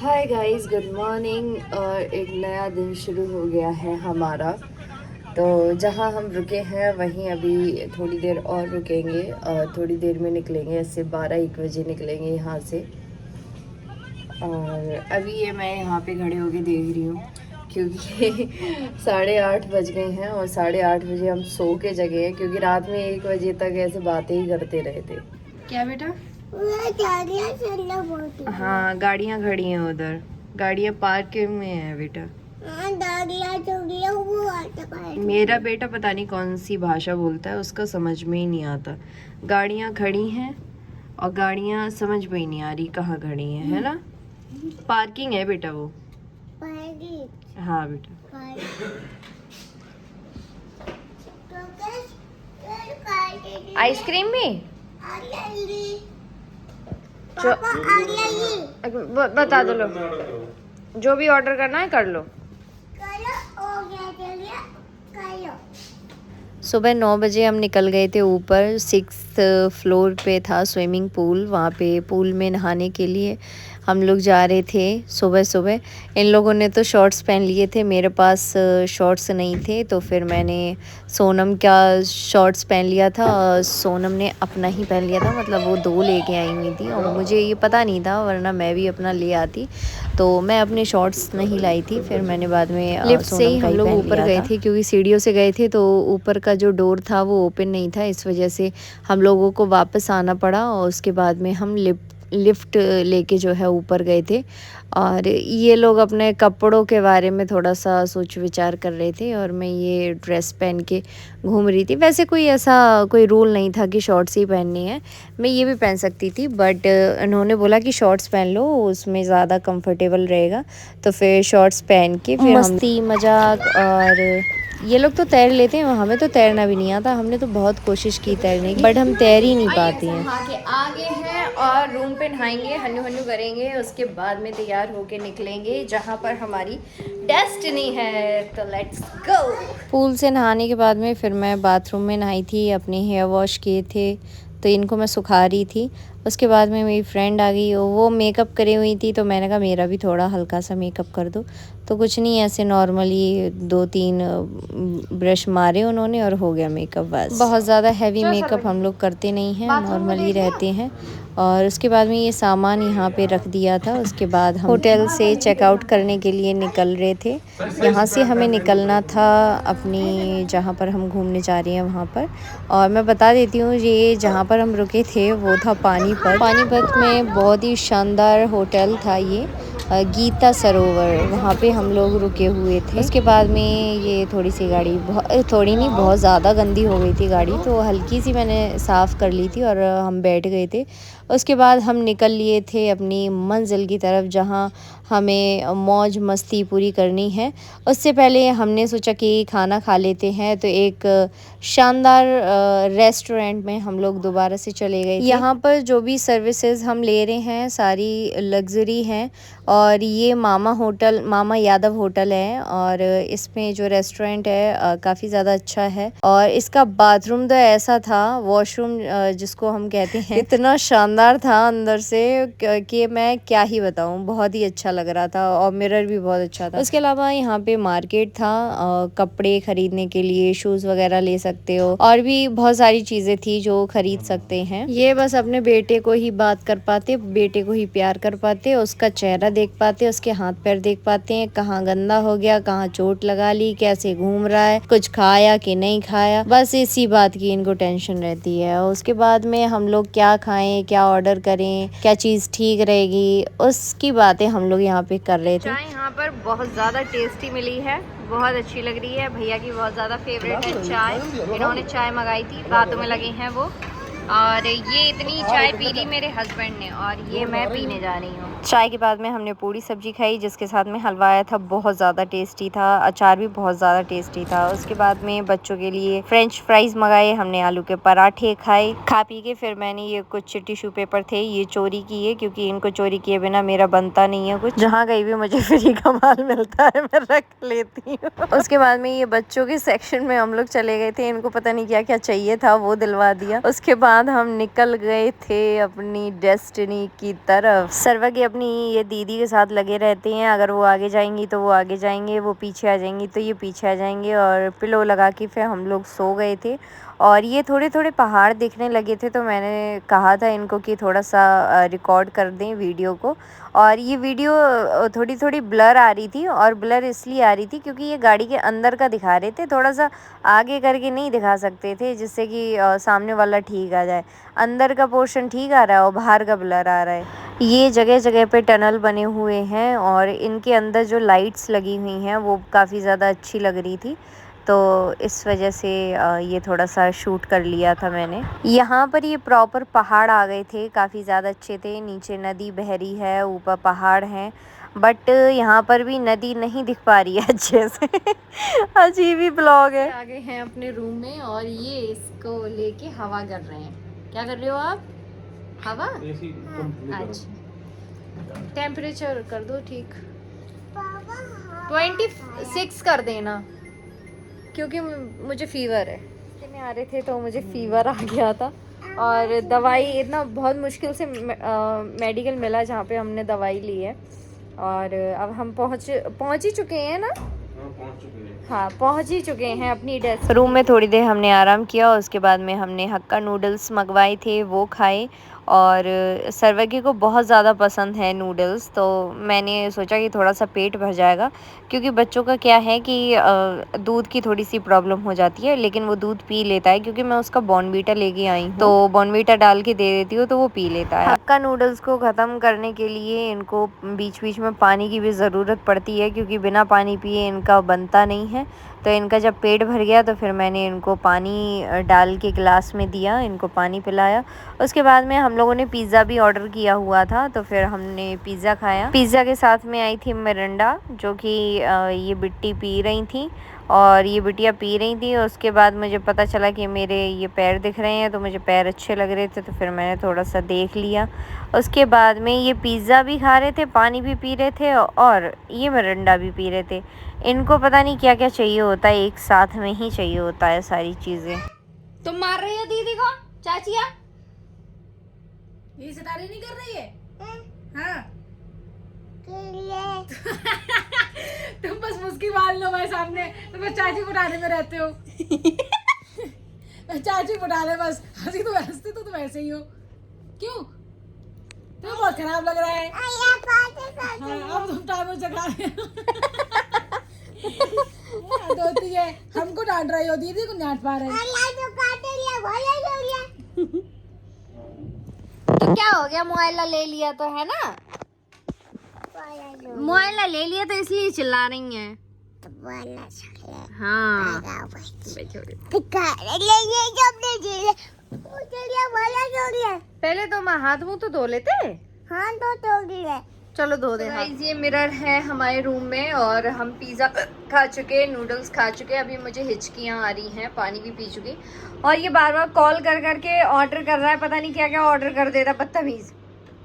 Hi guys, good morning. और एक नया दिन शुरू हो गया है हमारा। तो जहाँ हम रुके हैं वहीं अभी थोड़ी देर और रुकेंगे और थोड़ी देर में निकलेंगे। ऐसे 12-1 बजे निकलेंगे यहाँ से। और अभी ये मैं यहाँ पे खड़े होके देख रही हूँ क्योंकि 8:30 बज गए हैं और 8:30 बजे हम सो के जगे हैं क्योंकि रात में 1 बजे तक ऐसे बातें ही करते रहे थे। क्या बेटा? हाँ, गाड़ियाँ खड़ी हैं उधर। गाड़ियाँ पार्किंग में है बेटा। मेरा बेटा पता नहीं कौन सी भाषा बोलता है, उसका समझ में ही नहीं आता। गाड़ियाँ खड़ी हैं और गाड़ियाँ समझ में ही नहीं आ रही कहाँ खड़ी हैं, है ना? पार्किंग है बेटा वो। हाँ बेटा। आइसक्रीम में बता दो लो, जो भी ऑर्डर करना है कर लो। सुबह 9 बजे हम निकल गए थे ऊपर। 6th फ्लोर पे था स्विमिंग पूल। वहाँ पे पूल में नहाने के लिए हम लोग जा रहे थे सुबह सुबह। इन लोगों ने तो शॉर्ट्स पहन लिए थे, मेरे पास शॉर्ट्स नहीं थे, तो फिर मैंने सोनम का शॉर्ट्स पहन लिया था और सोनम ने अपना ही पहन लिया था। मतलब वो 2 लेके आई हुई थी और मुझे ये पता नहीं था, वरना मैं भी अपना ले आती। तो मैं अपने शॉर्ट्स नहीं लाई थी, फिर मैंने बाद में लिफ्ट से ही हम लोग ऊपर गए थे क्योंकि सीढ़ियों से गए थे तो ऊपर का जो डोर था वो ओपन नहीं था। इस वजह से हम लोगों को वापस आना पड़ा और उसके बाद में हम लिफ्ट लेके जो है ऊपर गए थे। और ये लोग अपने कपड़ों के बारे में थोड़ा सा सोच विचार कर रहे थे और मैं ये ड्रेस पहन के घूम रही थी। वैसे कोई ऐसा कोई रूल नहीं था कि शॉर्ट्स ही पहननी है, मैं ये भी पहन सकती थी, बट उन्होंने बोला कि शॉर्ट्स पहन लो, उसमें ज़्यादा कंफर्टेबल रहेगा। तो फिर शॉर्ट्स पहन के फिर मस्ती मजाक। और ये लोग तो तैर लेते हैं, हमें तो तैरना भी नहीं आता। हमने तो बहुत कोशिश की तैरने की, बट हम तैर ही नहीं पाते हैं। नहा के आगे हैं और रूम पे नहाएंगे, हन्नू हन्नू करेंगे, उसके बाद में तैयार होके निकलेंगे जहाँ पर हमारी डेस्टिनी है। तो लेट्स गो। पूल से नहाने के बाद में फिर मैं बाथरूम में नहाई थी, अपने हेयर वॉश किए थे, तो इनको मैं सुखा रही थी। उसके बाद में मेरी फ्रेंड आ गई, वो मेकअप करी हुई थी, तो मैंने कहा मेरा भी थोड़ा हल्का सा मेकअप कर दो। तो कुछ नहीं, ऐसे नॉर्मली 2-3 ब्रश मारे उन्होंने और हो गया मेकअप। बस बहुत ज़्यादा हैवी मेकअप हम लोग करते नहीं हैं, नॉर्मली रहते हैं। और उसके बाद में ये सामान यहाँ पे रख दिया था। उसके बाद हम होटल से चेकआउट करने के लिए निकल रहे थे। यहाँ से हमें निकलना था अपनी जहाँ पर हम घूमने जा रहे हैं वहाँ पर। और मैं बता देती हूँ, ये जहाँ पर हम रुके थे वो था पानीपत में बहुत ही शानदार होटल था ये, गीता सरोवर, वहाँ पे हम लोग रुके हुए थे। उसके बाद में ये थोड़ी सी गाड़ी थोड़ी नहीं बहुत ज़्यादा गंदी हो गई थी गाड़ी, तो हल्की सी मैंने साफ़ कर ली थी और हम बैठ गए थे। उसके बाद हम निकल लिए थे अपनी मंजिल की तरफ जहाँ हमें मौज मस्ती पूरी करनी है। उससे पहले हमने सोचा कि खाना खा लेते हैं, तो एक शानदार रेस्टोरेंट में हम लोग दोबारा से चले गए थे। यहाँ पर जो भी सर्विसेज हम ले रहे हैं सारी लग्जरी हैं। और ये मामा यादव होटल है और इसमें जो रेस्टोरेंट है काफ़ी ज़्यादा अच्छा है। और इसका बाथरूम तो ऐसा था, वॉशरूम जिसको हम कहते हैं, इतना शानदार था अंदर से कि मैं क्या ही बताऊं, बहुत ही अच्छा लग रहा था और मिरर भी बहुत अच्छा था। उसके अलावा यहाँ पे मार्केट था, कपड़े खरीदने के लिए शूज़ वगैरह ले सकते हो और भी बहुत सारी चीज़ें थी जो खरीद सकते हैं। ये बस अपने बेटे को ही बात कर पाते, बेटे को ही प्यार कर पाते, उसका चेहरा देख पाते, उसके हाथ पैर देख पाते हैं, कहाँ गंदा हो गया, कहाँ चोट लगा ली, कैसे घूम रहा है, कुछ खाया कि नहीं खाया, बस इसी बात की इनको टेंशन रहती है। उसके बाद में हम लोग क्या खाएं, क्या ऑर्डर करें, क्या चीज़ ठीक रहेगी, उसकी बातें हम लोग यहाँ पे कर रहे थे। चाय यहाँ पर बहुत ज़्यादा टेस्टी मिली है, बहुत अच्छी लग रही है। भैया की बहुत ज़्यादा फेवरेट है चाय, इन्होंने चाय मंगाई थी, बातों में लगे हैं वो। और ये इतनी चाय पी ली मेरे हस्बैंड ने और ये मैं पीने जा रही हूँ। चाय के बाद में हमने पूरी सब्जी खाई जिसके साथ में हलवा आया था, बहुत ज़्यादा टेस्टी था, अचार भी बहुत ज़्यादा टेस्टी था। उसके बाद में बच्चों के लिए फ्रेंच फ्राइज मंगाए, हमने आलू के पराठे खाए। खा पी के फिर मैंने ये कुछ टिश्यू पेपर थे ये चोरी किए क्योंकि इनको चोरी किए बिना मेरा बनता नहीं है कुछ। जहाँ गई भी मुझे फ्री का माल मिलता है मैं रख लेती हूँ। उसके बाद में ये बच्चों के सेक्शन में हम लोग चले गए थे, इनको पता नहीं क्या क्या चाहिए था वो दिलवा दिया। उसके बाद बाद हम निकल गए थे अपनी डेस्टिनी की तरफ। सर्वज्ञ अपनी ये दीदी के साथ लगे रहते हैं, अगर वो आगे जाएंगी तो वो आगे जाएंगे, वो पीछे आ जाएंगी तो ये पीछे आ जाएंगे। और पिलो लगा के फिर हम लोग सो गए थे। और ये थोड़े थोड़े पहाड़ दिखने लगे थे, तो मैंने कहा था इनको कि थोड़ा सा रिकॉर्ड कर दें वीडियो को। और ये वीडियो थोड़ी थोड़ी ब्लर आ रही थी, और ब्लर इसलिए आ रही थी क्योंकि ये गाड़ी के अंदर का दिखा रहे थे, थोड़ा सा आगे करके नहीं दिखा सकते थे, जिससे कि सामने वाला ठीक आ जाए। अंदर का पोर्शन ठीक आ रहा है और बाहर का ब्लर आ रहा है। ये जगह जगह पे टनल बने हुए हैं, और इनके अंदर जो लाइट्स लगी हुई हैं वो काफ़ी ज़्यादा अच्छी लग रही थी, तो इस वजह से ये थोड़ा सा शूट कर लिया था मैंने। यहाँ पर ये प्रॉपर पहाड़ आ गए थे, काफ़ी ज़्यादा अच्छे थे। नीचे नदी बह रही है, ऊपर पहाड़ हैं, बट यहाँ पर भी नदी नहीं दिख पा रही है अच्छे से। अजीब ही ब्लॉग है। आ गए हैं अपने रूम में, और ये इसको लेके हवा कर रहे हैं। क्या कर रहे हो आप? हवा? अच्छा, टेम्परेचर कर दो ठीक, 26 कर देना, क्योंकि मुझे फीवर है। में आ रहे थे तो मुझे फीवर आ गया था, और दवाई इतना बहुत मुश्किल से मेडिकल मिला जहाँ पे हमने दवाई ली है। और अब हम पहुँच ही चुके हैं ना। हाँ, पहुँच ही चुके हैं अपनी डेस्क रूम में। थोड़ी देर हमने आराम किया, उसके बाद में हमने हक्का नूडल्स मंगवाए थे, वो खाए। और सर्वज्ञ को बहुत ज़्यादा पसंद है नूडल्स, तो मैंने सोचा कि थोड़ा सा पेट भर जाएगा, क्योंकि बच्चों का क्या है कि दूध की थोड़ी सी प्रॉब्लम हो जाती है, लेकिन वो दूध पी लेता है, क्योंकि मैं उसका बॉर्नवीटा लेके आई हूँ, तो बॉर्नवीटा डाल के दे देती हूँ तो वो पी लेता है। हक्का नूडल्स को ख़त्म करने के लिए इनको बीच बीच में पानी की भी ज़रूरत पड़ती है, क्योंकि बिना पानी पिए इनका बनता नहीं है। तो इनका जब पेट भर गया तो फिर मैंने इनको पानी डाल के गिलास में दिया, इनको पानी पिलाया। उसके बाद में हम लोगों ने पिज़्ज़ा भी ऑर्डर किया हुआ था, तो फिर हमने पिज़्ज़ा खाया। पिज़्ज़ा के साथ में आई थी मिरिंडा, जो कि ये बिट्टी पी रही थी, और ये बिटिया पी रही थी। उसके बाद मुझे पता चला कि मेरे ये पैर दिख रहे हैं, तो मुझे पैर अच्छे लग रहे थे, तो फिर मैंने थोड़ा सा देख लिया। उसके बाद में ये पिज़्ज़ा भी खा रहे थे, पानी भी पी रहे थे, और ये मिरिंडा भी पी रहे थे। इनको पता नहीं क्या क्या चाहिए होता है, एक साथ में ही चाहिए होता है सारी चीज़ें। तुम मार रही हो दीदी को, चाचिया? ये सितारे नहीं कर रही है? हाँ। तुम बस मुस्की मार लो मेरे सामने, तुम बस चाची बुलाने में रहते हो। चाची बुला ले बस, हंसी तो हंसती तो तुम ऐसे ही हो। क्यों? तुम्हें बहुत खराब लग रहा है। हाँ, अब तुम टाइम जगा रहे हो। होती है, हमको डांट रही हो, दीदी को डांट पा रहे। तो क्या हो गया, मोबाइल ले लिया तो है ना, मोबाइल ले लिया तो इसलिए चिल्ला रही हैं। हाँ, पहले तो मैं हाथ मुंह तो धो लेते। हाँ, चलो धो दे। ये मिरर है हमारे रूम में, और हम पिज़्ज़ा खा चुके, नूडल्स खा चुके। अभी मुझे हिचकियाँ आ रही हैं, पानी भी पी चुकी, और ये बार बार कॉल कर करके ऑर्डर कर रहा है, पता नहीं क्या क्या ऑर्डर कर दे रहा, बदतमीज।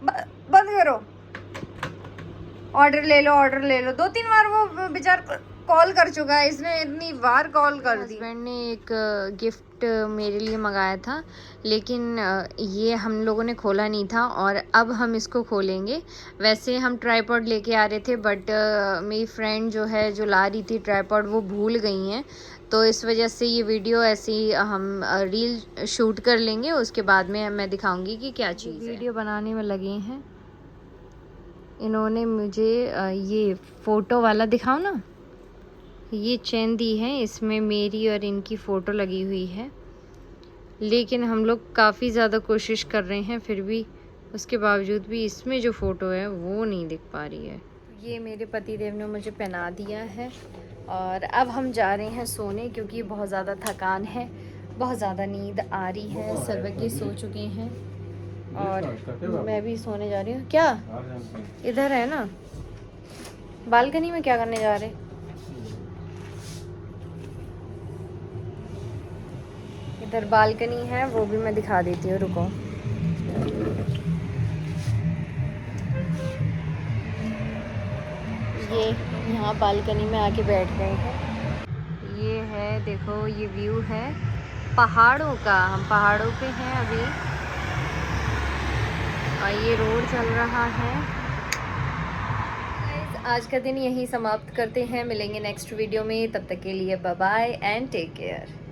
बंद करो, ऑर्डर ले लो, ऑर्डर ले लो। 2-3 बार वो बेचार कॉल कर चुका है, इसने इतनी बार कॉल कर दी। हस्बैंड ने एक गिफ्ट मेरे लिए मंगाया था, लेकिन ये हम लोगों ने खोला नहीं था, और अब हम इसको खोलेंगे। वैसे हम ट्राईपॉड लेके आ रहे थे, बट मेरी फ्रेंड जो है, जो ला रही थी ट्राईपॉड, वो भूल गई हैं, तो इस वजह से ये वीडियो ऐसी हम रील शूट कर लेंगे, उसके बाद में मैं दिखाऊंगी कि क्या चीज़ है। वीडियो बनाने में लगे हैं इन्होंने मुझे। ये फ़ोटो वाला दिखाओ ना, ये चेन दी है, इसमें मेरी और इनकी फ़ोटो लगी हुई है, लेकिन हम लोग काफ़ी ज़्यादा कोशिश कर रहे हैं, फिर भी उसके बावजूद भी इसमें जो फ़ोटो है वो नहीं दिख पा रही है। ये मेरे पति देव ने मुझे पहना दिया है, और अब हम जा रहे हैं सोने, क्योंकि बहुत ज़्यादा थकान है, बहुत ज़्यादा नींद आ रही है। सर्वज्ञ सो चुके हैं, और मैं भी सोने जा रही हूँ। क्या इधर है ना बालकनी में, क्या करने जा रहे? इधर बालकनी है, वो भी मैं दिखा देती हूँ, रुको। ये यहाँ बालकनी में आके बैठ गए हैं। ये है, देखो, ये व्यू है, पहाड़ों का, हम पहाड़ों पे हैं अभी और ये रोड चल रहा है। Guys, आज का दिन यहीं समाप्त करते हैं, मिलेंगे नेक्स्ट वीडियो में, तब तक के लिए bye bye and take care.